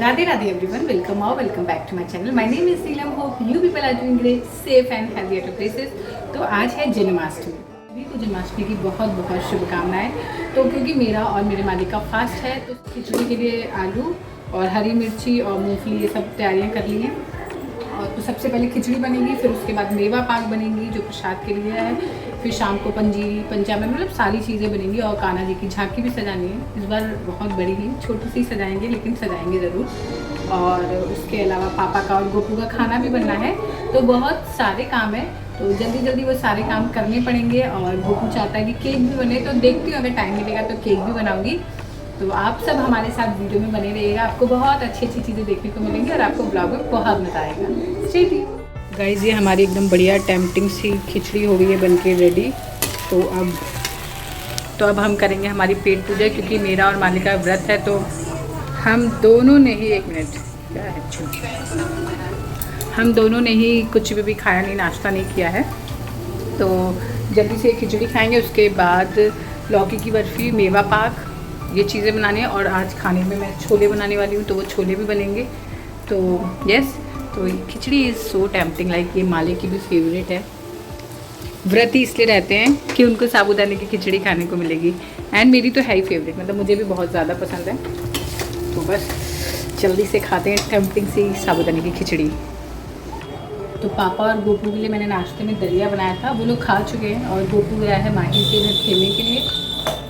Radhe Radhe everyone, welcome back to my channel. My name is Neelam. Hope you people are doing great, safe and healthy at places. तो आज है जन्माष्टमी। सभी को जन्माष्टमी की बहुत बहुत शुभकामनाएं। तो क्योंकि मेरा और मेरे मालिक का फास्ट है, तो खिचड़ी के लिए आलू और हरी मिर्ची और मूंगफली ये सब तैयारियाँ कर ली हैं। और तो सबसे पहले खिचड़ी बनेगी, फिर उसके बाद मेवा पाक बनेगी जो प्रसाद के लिए है, फिर शाम को पंजीरी पंचामृत मतलब सारी चीज़ें बनेंगी। और कान्हा जी की झांकी भी सजानी है। इस बार बहुत बड़ी नहीं, छोटी सी सजाएंगे, लेकिन सजाएंगे ज़रूर। और उसके अलावा पापा का और गोपू का खाना भी बनना है। तो बहुत सारे काम है, तो जल्दी जल्दी वो सारे काम करने पड़ेंगे। और गोपू चाहता है कि केक भी बने, तो देखती हूँ अगर टाइम मिलेगा तो केक भी बनाऊँगी। तो आप सब हमारे साथ वीडियो में बने रहिएगा, आपको बहुत अच्छी अच्छी चीज़ें देखने को मिलेंगी और आपको ब्लॉग में बहुत मज़ा आएगा। स्टे गाइस, ये हमारी एकदम बढ़िया टेम्पटिंग सी खिचड़ी हो गई है बनके रेडी। तो अब हम करेंगे हमारी पेट पूजा, क्योंकि मेरा और मालिक का व्रत है। तो हम दोनों ने ही क्या है हम दोनों ने ही कुछ भी खाया नहीं, नाश्ता नहीं किया है। तो जल्दी से खिचड़ी खाएंगे, उसके बाद लौकी की बर्फ़ी, मेवा पाक, ये चीज़ें बनानी है। और आज खाने में मैं छोले बनाने वाली हूँ, तो वो छोले भी बनेंगे। तो यस, तो खिचड़ी इज़ सो टेम्पटिंग, लाइक ये मालिक की भी फेवरेट है। व्रती इसलिए रहते हैं कि उनको साबूदाने की खिचड़ी खाने को मिलेगी। एंड मेरी तो है ही फेवरेट, मतलब मुझे भी बहुत ज़्यादा पसंद है। तो बस जल्दी से खाते हैं टेम्पटिंग सी साबूदाने की खिचड़ी। तो पापा और गोपू के लिए मैंने नाश्ते में दलिया बनाया था, वो लोग खा चुके हैं। और गोपू गया है माही के घर खेलने के लिए।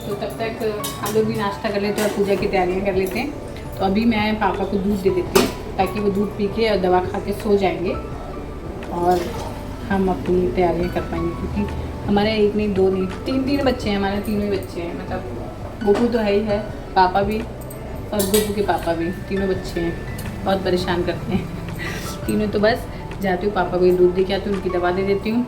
तो तब तक हम लोग भी नाश्ता कर लेते हैं और पूजा की तैयारियाँ कर लेते हैं। तो अभी मैं पापा को दूध दे देती हूँ, ताकि वो दूध पी के और दवा खा के सो जाएंगे और हम अपनी तैयारियाँ कर पाएंगे। क्योंकि हमारे एक नहीं, दो नहीं, तीन बच्चे हैं, हमारे तीनों ही बच्चे हैं। मतलब गोपू तो है ही है, पापा भी और गोपू के पापा भी, तीनों बच्चे हैं, बहुत परेशान करते हैं तीनों। तो बस जाती हूँ, पापा को दूध दे के आती हूँ, उनकी दवा दे देती हूँ।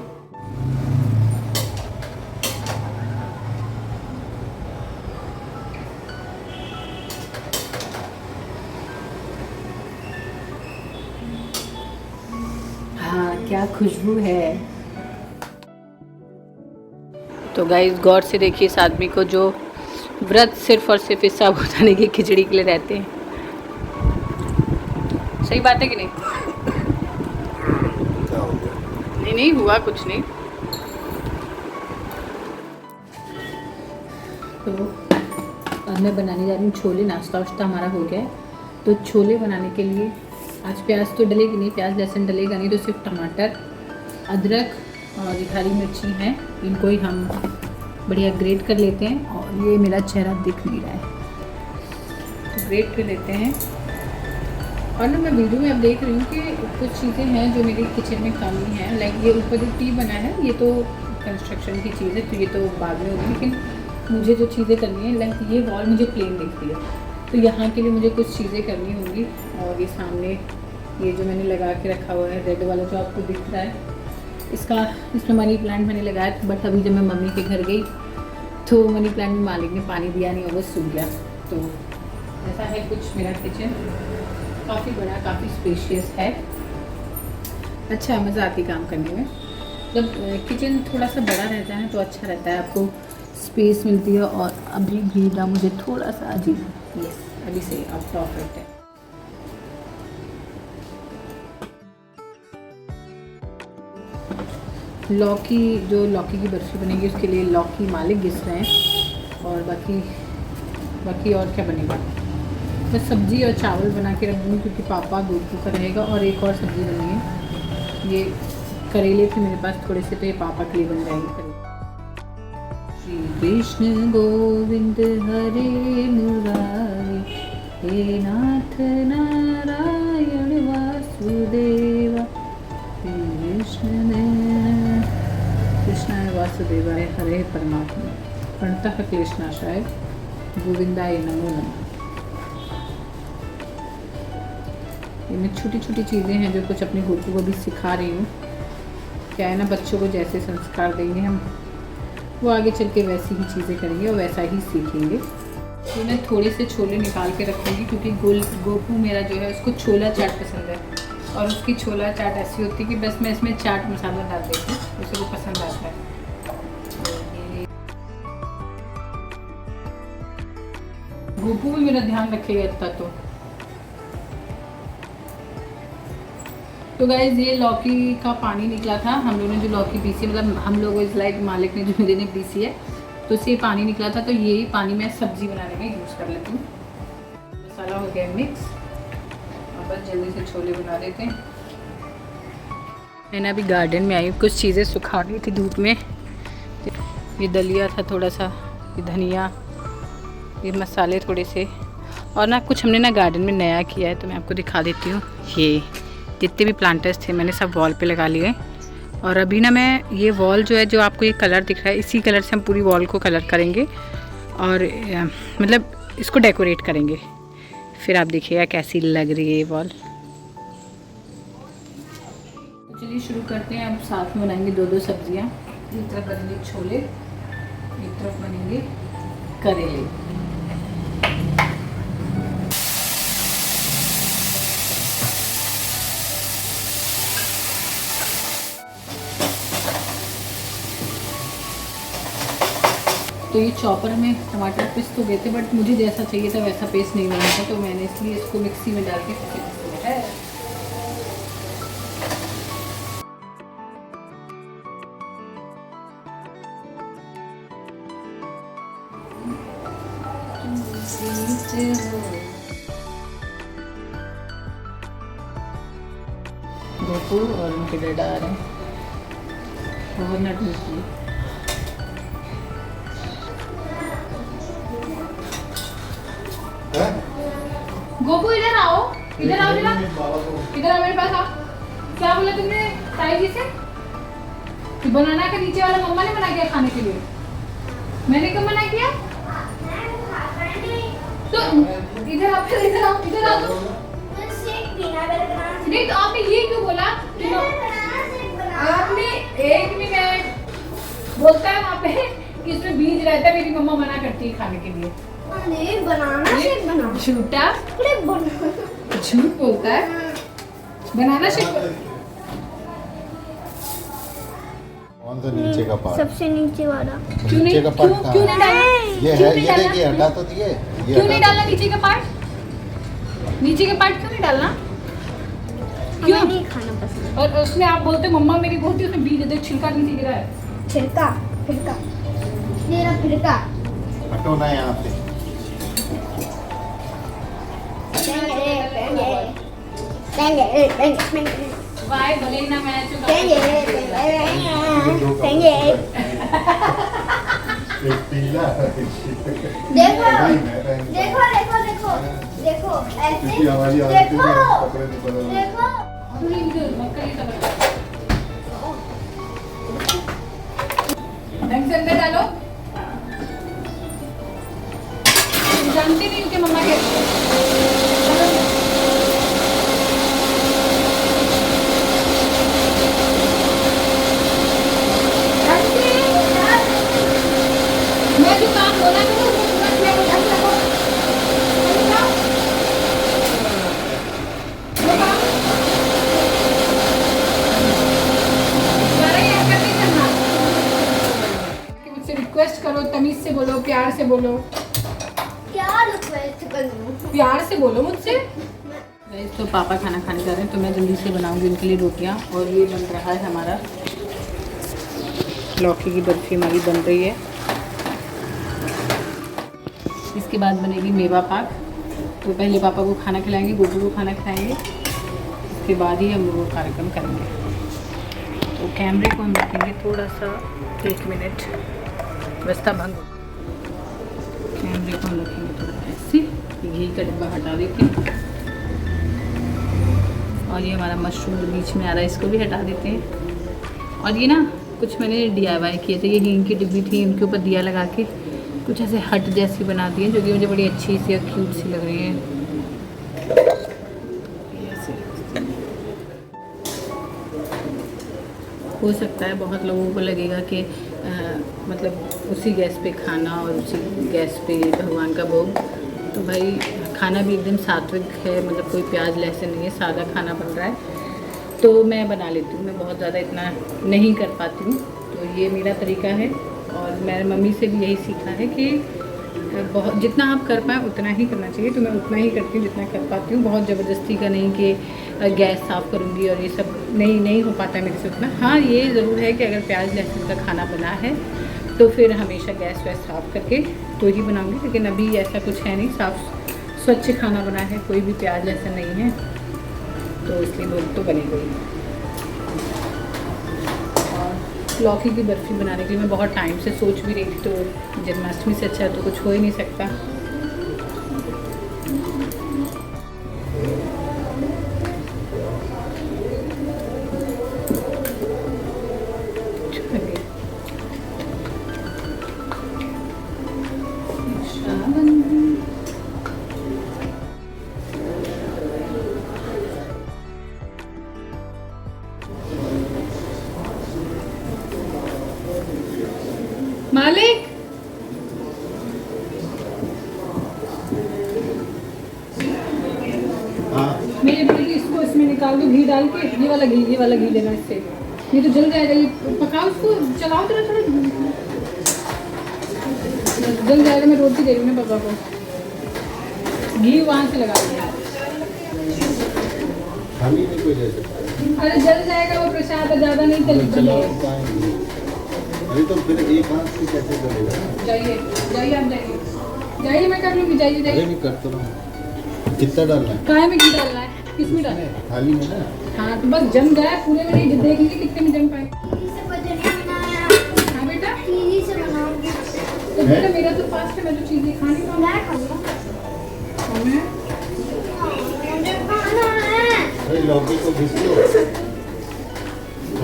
हाँ, क्या खुशबू है। तो गाइस, गौर से देखिए इस आदमी को जो व्रत सिर्फ और सिर्फ इस साबूदाने की खिचड़ी के लिए रहते हैं। सही बात है कि नहीं? नहीं हुआ कुछ नहीं। तो अब मैं बनाने जा रही हूँ छोले। नाश्ता वाश्ता हमारा हो गया है। तो छोले बनाने के लिए आज प्याज तो डलेगी नहीं, प्याज लहसुन डलेगा नहीं, तो सिर्फ टमाटर, अदरक और हरी मिर्ची हैं। इनको ही हम बढ़िया ग्रेट कर लेते हैं। और ये मेरा चेहरा दिख नहीं रहा है, तो ग्रेट कर लेते हैं। और ना मैं वीडियो में अब देख रही हूँ कि कुछ चीज़ें हैं जो मेरे किचन में कमी है। लाइक ये ऊपर जो टी बना है, ये तो कंस्ट्रक्शन की चीज़ है, तो ये तो बाद में होगी। लेकिन मुझे जो चीज़ें करनी है, लाइक ये वॉल मुझे प्लेन दिखती है, तो यहाँ के लिए मुझे कुछ चीज़ें करनी होंगी। और ये सामने ये जो मैंने लगा के रखा हुआ है रेड वाला जो आपको दिख रहा है, इसमें मनी प्लांट मैंने लगाया था। बट अभी जब मैं मम्मी के घर गई तो मनी प्लांट में मालिक ने पानी दिया नहीं और वो सूख गया। तो ऐसा है कुछ मेरा किचन, काफ़ी बड़ा, काफ़ी स्पेशियस है। अच्छा, मज़ा आती काम करने में। जब किचन थोड़ा सा बड़ा रहता है तो अच्छा रहता है, आपको स्पेस मिलती है। और अभी भी ना मुझे थोड़ा सा अजीब, यस अभी से अब परफेक्ट है। लौकी की बर्फ़ी बनेगी, उसके लिए लौकी मालिक घिस रहे हैं। और बाकी और क्या बनेगा, बस सब्ज़ी और चावल बना के रख दूँगी, क्योंकि पापा गोपू का रहेगा। और एक और सब्ज़ी बनी है, ये करेले थे मेरे पास थोड़े से, तो ये पापा के लिए बन जाएंगे करेले। श्री कृष्ण गोविंद हरे मुरारी, हे नाथ नारायण वासुदेवा, कृष्णाय वासुदेवाय हरे परमात्मा, प्रणतः क्लेशनाशाय गोविंदाय नमो नमः। ये मैं छोटी छोटी चीज़ें हैं जो कुछ अपने गोपू को भी सिखा रही हूँ। क्या है ना, बच्चों को जैसे संस्कार देंगे हम, वो आगे चल के वैसी ही चीज़ें करेंगे और वैसा ही सीखेंगे। तो मैं थोड़े से छोले निकाल के रखूँगी, क्योंकि गोपू मेरा जो है उसको छोला चाट पसंद है। और उसकी छोला चाट ऐसी होती है कि बस मैं इसमें चाट मसाला डाल देती हूँ, उसे वो पसंद आता है। गोपू भी मेरा ध्यान रखेगा इतना। तो तो गाइज ये लौकी का पानी निकला था, हम लोगों ने जो लौकी पीसी, मतलब हम लोग इस लाइक मालिक ने जो मेरे ने पीसी है, तो इससे पानी निकला था, तो यही पानी मैं सब्ज़ी बनाने में यूज़ कर लेती हूँ। मसाला हो गया मिक्स, और बस जल्दी से छोले बना देते हैं। मैंने अभी गार्डन में आई हूँ, कुछ चीज़ें सुखानी थी धूप में। ये दलिया था थोड़ा सा, ये धनिया, ये मसाले थोड़े से, और ना कुछ हमने ना गार्डन में नया किया है, तो मैं आपको दिखा देती हूँ। ये जितने भी प्लांटर्स थे मैंने सब वॉल पे लगा लिए, और अभी ना मैं ये वॉल जो है, जो आपको ये कलर दिख रहा है, इसी कलर से हम पूरी वॉल को कलर करेंगे और मतलब इसको डेकोरेट करेंगे। फिर आप देखिएगा कैसी लग रही है ये वॉल। चलिए शुरू करते हैं। अब साथ में बनाएंगे दो सब्जियां। एक तरफ बनेंगे छोले, एक तरफ बनेंगे करेले। तो ये चॉपर में टमाटर पीस तो गए थे, बट मुझे जैसा चाहिए था वैसा पेस्ट नहीं बना था, तो मैंने इसलिए इसको मिक्सी में डाल के है। गोपू और उनके डैड आ रहे हैं, ओवरनाइट में। गोपू इधर आओ, इधर आओ जरा, इधर आओ मेरे पास आओ। क्या बोला तुमने ताई जी से? कि बनाना का नीचे वाला मम्मा ने बना दिया खाने के लिए, मैंने कब मना किया? तो इधर आओ, इधर आओ, इधर आओ। नहीं तो आपने ये क्यों बोला? आपने 1 मिनट बोलता है वहाँ पे कि इसमें बीज रहता है, मेरी मम्मा मना करती है खाने के लिए। बनाना शेक बना, झूठा झूठ बोलता है। बनाना शेक कौन सा नीचे का पार्ट? सबसे नीचे वाला। क्यों नहीं, क्यों नहीं डालना? ये है, ये देखिए हटा तो दिए। क्यों नहीं डालना नीचे का पार्ट? नीचे का पार्ट क्यों नहीं डालना? क्यों नहीं खाना पसंद? और उसमें आप बोलते मम्मा मेरी बोलती है उसमें बीज दे, छिलका नीचे गिरा है। छिलका फिरका, मेरा फिरका हटो ना यहाँ से। वाई भले ना मैच एक पीला देखो देखो देखो देखो देखो ऐसे देखो देखो ढंग से अंदर डालो। जानती नहीं हूँ कि मम्मा के मैं जो काम बोला था वो तुरंत मैं बता सकूं। वो काम सारा ये कर नहीं करना कि मुझसे रिक्वेस्ट करो, तमीज से बोलो, प्यार से बोलो। क्या रिक्वेस्ट करूं? प्यार से बोलो मुझसे। तो पापा खाना खाने जा रहे हैं, तो मैं जल्दी से बनाऊंगी उनके लिए रोटियां। और ये बन रहा है हमारा लौकी की बर्फी, हमारी बन रही है। इसके बाद बनेगी मेवा पाक। तो पहले पापा को खाना खिलाएंगे, गोपू को खाना खिलाएंगे, उसके बाद ही हम लोग कार्यक्रम करेंगे। तो कैमरे को हम रखेंगे थोड़ा सा 1 मिनट, रास्ता भंग। कैमरे को हम रखेंगे थोड़ा ऐसे, घी का डिब्बा हटा देते हैं, और ये हमारा मशरूम जो बीच में आ रहा है इसको भी हटा देते हैं। और ये ना कुछ मैंने DIY किए थे, ये हींग की डिब्बी थी, उनके ऊपर दिया लगा के कुछ ऐसे हट जैसी बना दी है, जो कि मुझे बड़ी अच्छी सी और क्यूट सी लग रही है। हो सकता है बहुत लोगों को लगेगा कि मतलब उसी गैस पे खाना और उसी गैस पे भगवान का भोग, तो भाई खाना भी एकदम सात्विक है, मतलब कोई प्याज लहसुन नहीं है, सादा खाना बन रहा है। तो मैं बना लेती हूँ, मैं बहुत ज़्यादा इतना नहीं कर पाती हूँ, तो ये मेरा तरीका है। और मैंने मम्मी से भी यही सीखा है कि बहुत जितना आप कर पाएँ उतना ही करना चाहिए, तो मैं उतना ही करती हूँ जितना कर पाती हूँ। बहुत ज़बरदस्ती का नहीं कि गैस साफ़ करूँगी और ये सब नहीं हो पाता है मेरे से उतना। हाँ, ये ज़रूर है कि अगर प्याज लहसुन का खाना बना है तो फिर हमेशा गैस वैस साफ़ करके तो ही बनाऊँगी, लेकिन अभी ऐसा कुछ है नहीं, स्वच्छ खाना बना है, कोई भी प्याज लहसुन नहीं है, तो इसलिए वो तो बनी गई। और लौकी की बर्फ़ी बनाने के लिए मैं बहुत टाइम से सोच भी रही थी, तो जन्माष्टमी से अच्छा तो कुछ हो ही नहीं सकता। मालिक, हाँ मेरे बेटे इसको इसमें निकाल दो, घी डाल के, ये वाला घी लेना इससे, ये तो जल जाएगा। ये पकाओ, उसको चलाओ थोड़ा जल जाएगा। मैं रोटी दे रही हूँ ना पापा को, घी वहाँ से लगा दिया। खाली नहीं कोई जैसे अरे जल जाएगा, वो प्रसाद है, ज़्यादा नहीं चलाओ चल। पाएंगे। अरे तो फिर एक हाथ से कैसे करेगा? जाइए आप जाइए, मैं कर लूँगी। जाइए अरे नहीं कर तो रहा हूँ। कितना डालना है? काय में घी डालना है, किसमें डालना है? थाली में ना। हाँ, तो बस जम जाए पूरे में, नहीं देख लीजिए कितने में जम पाए। से पतली बनाया, हाँ बेटा, चीनी से बनाऊंगी। तो बेटा मेरा तो फास्ट है, मैं तो चीज़ें खानी तो मैं खाऊंगा। मैं मुझे खाना है। अरे लौकी को घिस लो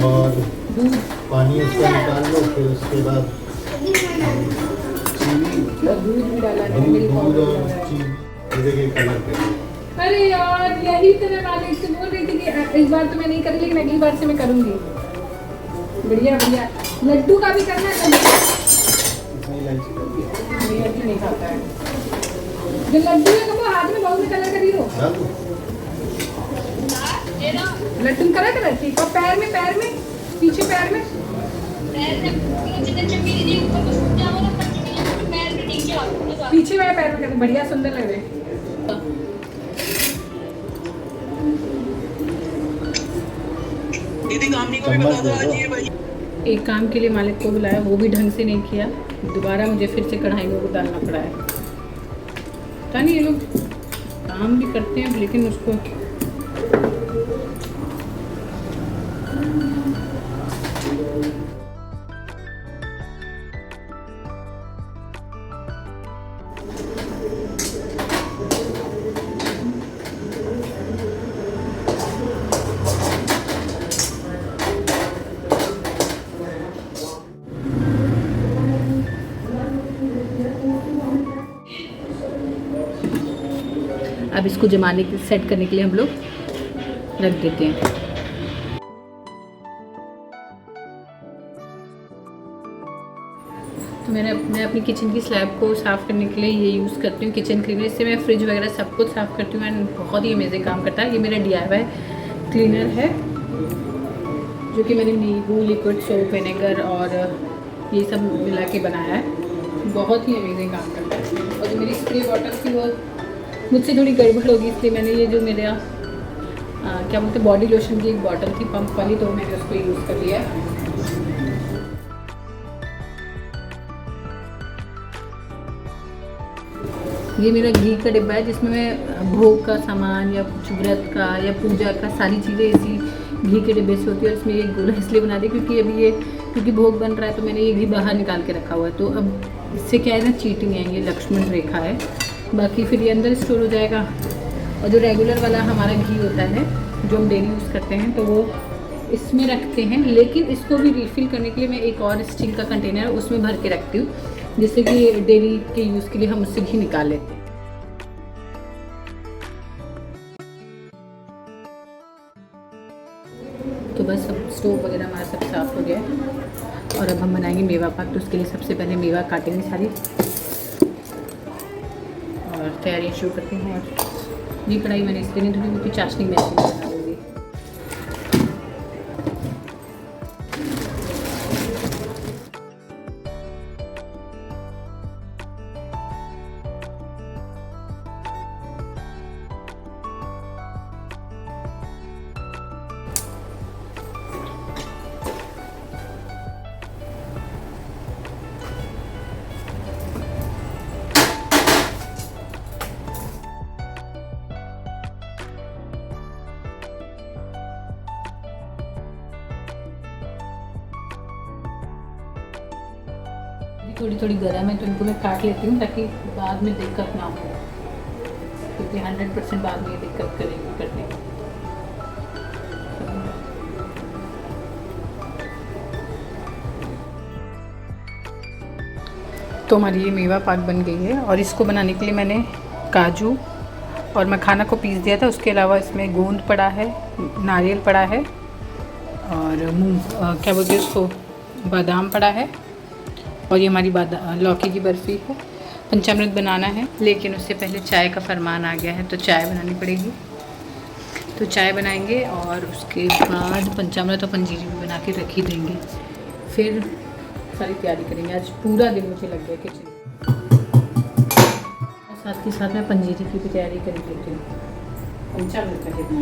और दूध पानी उसका निकाल लो, फिर उसके बाद चीनी क्या दूध भी डाला है, दूध मेरी दूध पाउडर और डाला है। चीनी ये देखिए कलर पे। अरे यार, यही तो मैं मालिक से बोल रही थी कि इस बार तो मैं नहीं करी, लेकिन अगली बार से मैं करूँगी। बढ़िया। लड्डू का भी करना है। इसमें इलायची डाल दिया। नहीं, लड्डू नहीं खाता है। जो लड्डू है वो हाथ में बहुत में कलर करी हो। डाल दो। लड्डू करा कलर की, और पैर में पीछे पैर में पीछे वाले पैर में बढ़िया सुंदर लग रहे। एक काम के लिए मालिक को बुलाया, वो भी ढंग से नहीं किया, दोबारा मुझे फिर से कढ़ाई में वो डालना पड़ा है। पता नहीं ये लोग काम भी करते हैं लेकिन उसको अब इसको जमाने के सेट करने के लिए हम लोग रख देते हैं। तो मैं अपनी किचन की स्लैब को साफ़ करने के लिए ये यूज़ करती हूँ किचन क्लीनर। इससे मैं फ्रिज वगैरह सब कुछ साफ़ करती हूँ एंड बहुत ही अमेजिंग काम करता है। ये मेरा DIY क्लीनर है जो कि मैंने नींबू, लिक्विड सोप, विनेगर और ये सब मिला के बनाया है। बहुत ही अमेजिंग काम करता है। और जो मेरी स्प्रे बॉटल थी वो मुझसे थोड़ी गड़बड़ होगी, इसलिए मैंने ये जो मेरा क्या बोलते हैं बॉडी लोशन की एक बॉटल थी पंप वाली, तो मैंने उसको यूज़ कर लिया। ये मेरा घी का डिब्बा है जिसमें मैं भोग का सामान या कुछ व्रत का या पूजा का सारी चीज़ें इसी घी के डिब्बे से होती है। और इसमें एक गोला इसलिए बना दी क्योंकि भोग बन रहा है तो मैंने ये घी बाहर निकाल के रखा हुआ है। तो अब इससे क्या है ना, चीटिंग है, ये लक्ष्मण रेखा है। बाकी फिर ये अंदर स्टोर हो जाएगा। और जो रेगुलर वाला हमारा घी होता है जो हम डेली यूज़ करते हैं तो वो इसमें रखते हैं, लेकिन इसको भी रिफ़िल करने के लिए मैं एक और स्टील का कंटेनर उसमें भर के रखती हूँ, जिससे कि डेली के यूज़ के लिए हम उससे घी निकाल लेते हैं। तो बस अब स्टोव वगैरह हमारा सब साफ़ हो गया है और अब हम बनाएंगे मेवा पाक। तो उसके लिए सबसे पहले मेवा काटेंगे सारी और तैयारियाँ शुरू करते हैं। और ये कढ़ाई मैंने इसलिए नहीं धोई क्योंकि चाशनी में ऐसे बना दूँगी। थोड़ी थोड़ी गर्म है तो इनको मैं काट लेती हूँ ताकि बाद में दिक्कत ना हो, क्योंकि 100% बाद में ये दिक्कत करेगी कटने में। तो हमारी ये मेवा पाक बन गई है और इसको बनाने के लिए मैंने काजू और मखाना को पीस दिया था। उसके अलावा इसमें गोंद पड़ा है, नारियल पड़ा है और क्या बोलते हैं उसको, बादाम पड़ा है। और ये हमारी लौकी की बर्फ़ी है। पंचामृत बनाना है, लेकिन उससे पहले चाय का फरमान आ गया है तो चाय बनानी पड़ेगी। तो चाय बनाएंगे और उसके बाद पंचामृत और पंजीरी भी बना के रख ही देंगे, फिर सारी तैयारी करेंगे। आज पूरा दिन मुझे लग गया किचन, और साथ के साथ मैं पंजीरी की भी तैयारी कर लेती हूँ। पंचामृत का कितना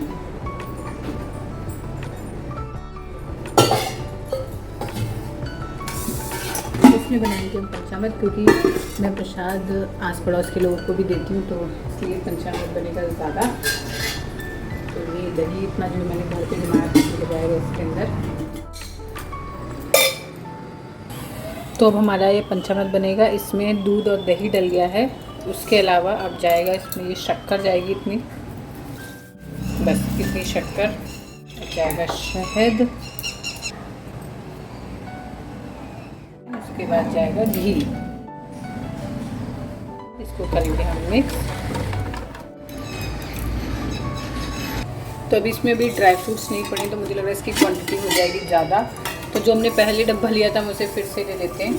इसमें बनाएंगे हम पंचामृत, क्योंकि मैं प्रसाद आस पड़ोस के लोगों को भी देती हूँ, तो इसलिए पंचामृत बनेगा ज़्यादा। तो ये दही इतना जो मैंने घर पे जमाया जाएगा इसके अंदर। तो अब हमारा ये पंचामृत बनेगा, इसमें दूध और दही डल गया है। उसके अलावा अब जाएगा इसमें ये शक्कर जाएगी इतनी, बस इतनी शक्कर, जाएगा शहद, उसके बाद जाएगा घी। इसको करेंगे हम मिक्स। तो अभी इसमें भी ड्राई फ्रूट्स नहीं पड़े, तो मुझे लग रहा है इसकी क्वांटिटी हो जाएगी ज़्यादा। तो जो हमने पहले डब्बा लिया था हम उसे फिर से ले लेते हैं।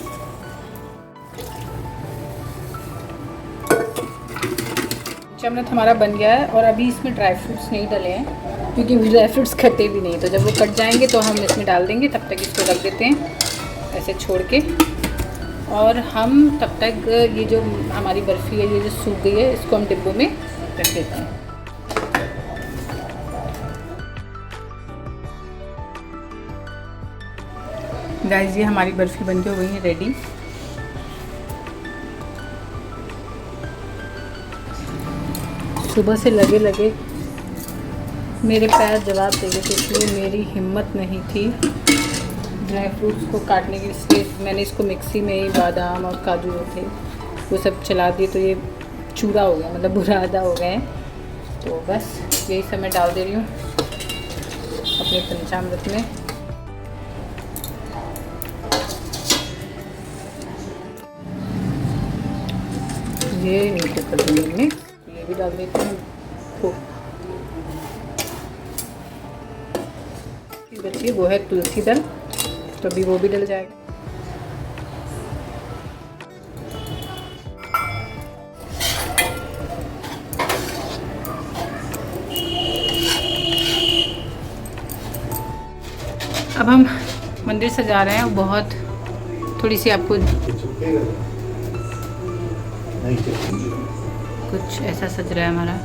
पंचामृत हमारा बन गया है और अभी इसमें ड्राई फ्रूट्स नहीं डले हैं, क्योंकि ड्राई फ्रूट्स खट्टे भी नहीं, तो जब वो कट जाएंगे तो हम इसमें डाल देंगे। तब तक इसको रख देते हैं ऐसे छोड़ के, और हम तब तक ये जो हमारी बर्फ़ी है ये जो सूख गई है इसको हम डिब्बों में रख देते हैं। गाइस ये हमारी बर्फ़ी बन के हो गई है रेडी। सुबह से लगे लगे मेरे पैर जवाब दे गए थे, इसलिए मेरी हिम्मत नहीं थी ड्राई फ्रूट्स को काटने की। इसलिए मैंने इसको मिक्सी में ही बादाम और काजू जो थे वो सब चला दिए, तो ये चूरा हो गया, मतलब बुरादा हो गए। तो बस यही सब मैं डाल दे रही हूँ अपने पंचामृत में। ये नीचे कर दूँगी मिक्स, ये भी डाल देती हूँ। बच्ची वो है तुलसी दल, तो अभी वो भी डल जाएगा। अब हम मंदिर सजा रहे हैं, बहुत थोड़ी सी आपको कुछ ऐसा सज रहा है हमारा।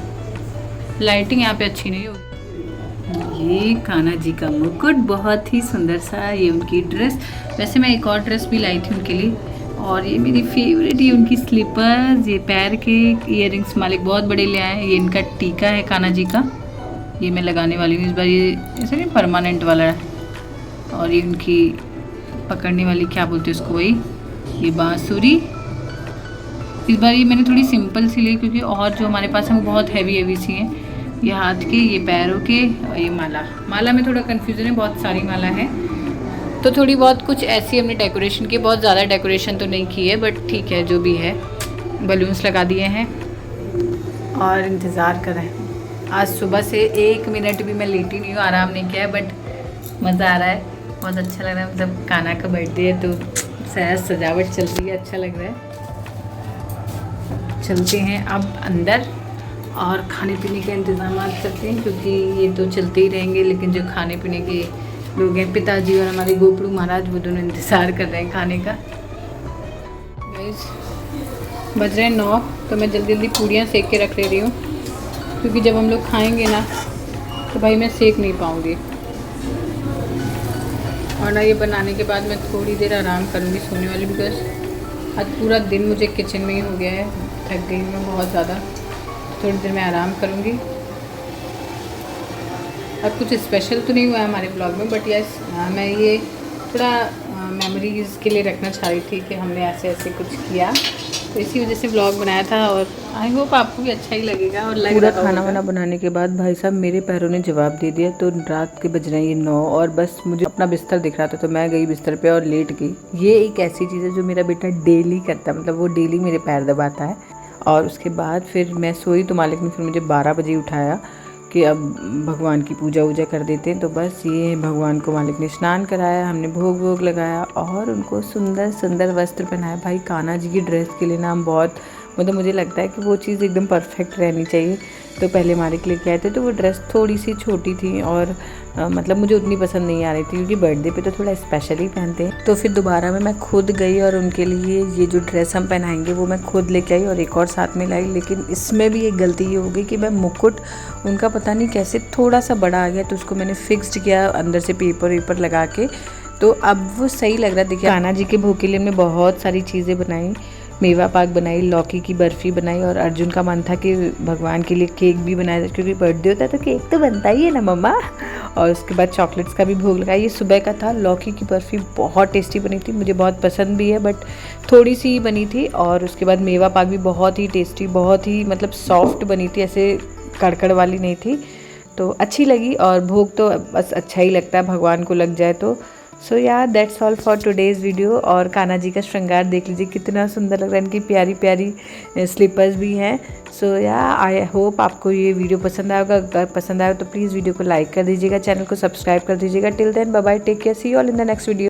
लाइटिंग यहाँ पे अच्छी नहीं होगी। ये कान्हा जी का मुकुट बहुत ही सुंदर सा, ये उनकी ड्रेस। वैसे मैं एक और ड्रेस भी लाई थी उनके लिए, और ये मेरी फेवरेट, ये उनकी स्लीपर्स, ये पैर के इयररिंग्स मालिक बहुत बड़े ले आए हैं। ये इनका टीका है कान्हा जी का, ये मैं लगाने वाली हूँ इस बार। ये ऐसे नहीं परमानेंट वाला है। और ये उनकी पकड़ने वाली क्या बोलते हैं उसको, वही ये बांसुरी। इस बार ये मैंने थोड़ी सिंपल सी ली, क्योंकि और जो हमारे पास है वो बहुत हैवी सी हैं। ये हाथ के, ये पैरों के, और ये माला में थोड़ा कन्फ्यूज़न है, बहुत सारी माला है। तो थोड़ी बहुत कुछ ऐसी हमने डेकोरेशन की, बहुत ज़्यादा डेकोरेशन तो नहीं की है, बट ठीक है जो भी है। बलून्स लगा दिए हैं और इंतज़ार कर रहे हैं। आज सुबह से 1 मिनट भी मैं लेटी नहीं हूँ, आराम नहीं किया है, बट मज़ा आ रहा है, बहुत अच्छा लग रहा है। मतलब कान्हा का बर्थडे है तो शायद सजावट चल रही है, अच्छा लग रहा है। चलते हैं अब अंदर और खाने पीने के इंतज़ाम करते हैं, क्योंकि ये तो चलते ही रहेंगे, लेकिन जो खाने पीने के लोग हैं, पिताजी और हमारे गोपड़ू महाराज, वो दोनों इंतज़ार कर रहे हैं खाने का। बज रहे हैं 9, तो मैं जल्दी जल्दी पूड़ियाँ सेक के रख ले रही हूँ, क्योंकि जब हम लोग खाएंगे ना तो भाई मैं सेक नहीं पाऊँगी। और ना ये बनाने के बाद मैं थोड़ी देर आराम करूँगी सोने वाली, बिकॉज आज पूरा दिन मुझे किचन में ही हो गया है, थक गई मैं बहुत ज़्यादा। थोड़ी देर मैं आराम करूँगी। और कुछ स्पेशल तो नहीं हुआ है हमारे ब्लॉग में, बट यस मैं ये थोड़ा मेमोरीज के लिए रखना चाह रही थी कि हमने ऐसे ऐसे कुछ किया, तो इसी वजह से व्लॉग बनाया था। और आई होप आपको भी अच्छा ही लगेगा। और पूरा खाना वाना बनाने के बाद भाई साहब मेरे पैरों ने जवाब दे दिया, तो रात के बज रहे हैं ये 9 और बस मुझे अपना बिस्तर दिख रहा था, तो मैं गई बिस्तर पे और लेट गई। ये एक ऐसी चीज़ है जो मेरा बेटा डेली करता है, मतलब वो डेली मेरे पैर दबाता है। और उसके बाद फिर मैं सोई तो मालिक ने फिर मुझे 12 बजे उठाया कि अब भगवान की पूजा वूजा कर देते हैं। तो बस ये भगवान को मालिक ने स्नान कराया, हमने भोग वोग लगाया और उनको सुंदर सुंदर वस्त्र पहनाया। भाई कान्हा जी की ड्रेस के लिए ना हम बहुत, मतलब मुझे लगता है कि वो चीज़ एकदम परफेक्ट रहनी चाहिए। तो पहले मालिक लेके आए थे तो वो ड्रेस थोड़ी सी छोटी थी और मतलब मुझे उतनी पसंद नहीं आ रही थी, क्योंकि बर्थडे पे तो थोड़ा स्पेशल ही पहनते हैं। तो फिर दोबारा में मैं खुद गई और उनके लिए ये जो ड्रेस हम पहनाएंगे वो मैं खुद लेके आई और एक और साथ में लाई। लेकिन इसमें भी एक गलती ये हो गई कि मैं मुकुट उनका पता नहीं कैसे थोड़ा सा बड़ा आ गया, तो उसको मैंने फिक्स्ड किया अंदर से पेपर वेपर लगा के, तो अब वो सही लग रहा है। देखिए कान्हा जी के भोग के लिए हमने बहुत सारी चीज़ें बनाई, मेवा पाक बनाई, लौकी की बर्फ़ी बनाई और अर्जुन का मन था कि भगवान के लिए केक भी बनाया जाए, क्योंकि बर्थडे होता है तो केक तो बनता ही है ना मम्मा। और उसके बाद चॉकलेट्स का भी भोग लगाया। ये सुबह का था। लौकी की बर्फ़ी बहुत टेस्टी बनी थी, मुझे बहुत पसंद भी है, बट थोड़ी सी ही बनी थी। और उसके बाद मेवा पाक भी बहुत ही टेस्टी, बहुत ही मतलब सॉफ्ट बनी थी, ऐसे कड़कड़ वाली नहीं थी, तो अच्छी लगी। और भोग तो बस अच्छा ही लगता है, भगवान को लग जाए तो। सो या that's all for today's video. और कान्हा जी का श्रृंगार देख लीजिए कितना सुंदर लग रहा है, इनकी प्यारी प्यारी स्लीपर्स भी हैं। सो या आई होप आपको ये वीडियो पसंद आएगा। अगर पसंद आए तो प्लीज़ वीडियो को लाइक कर दीजिएगा, चैनल को सब्सक्राइब कर दीजिएगा। Till then bye bye, take care, see you all in the next video.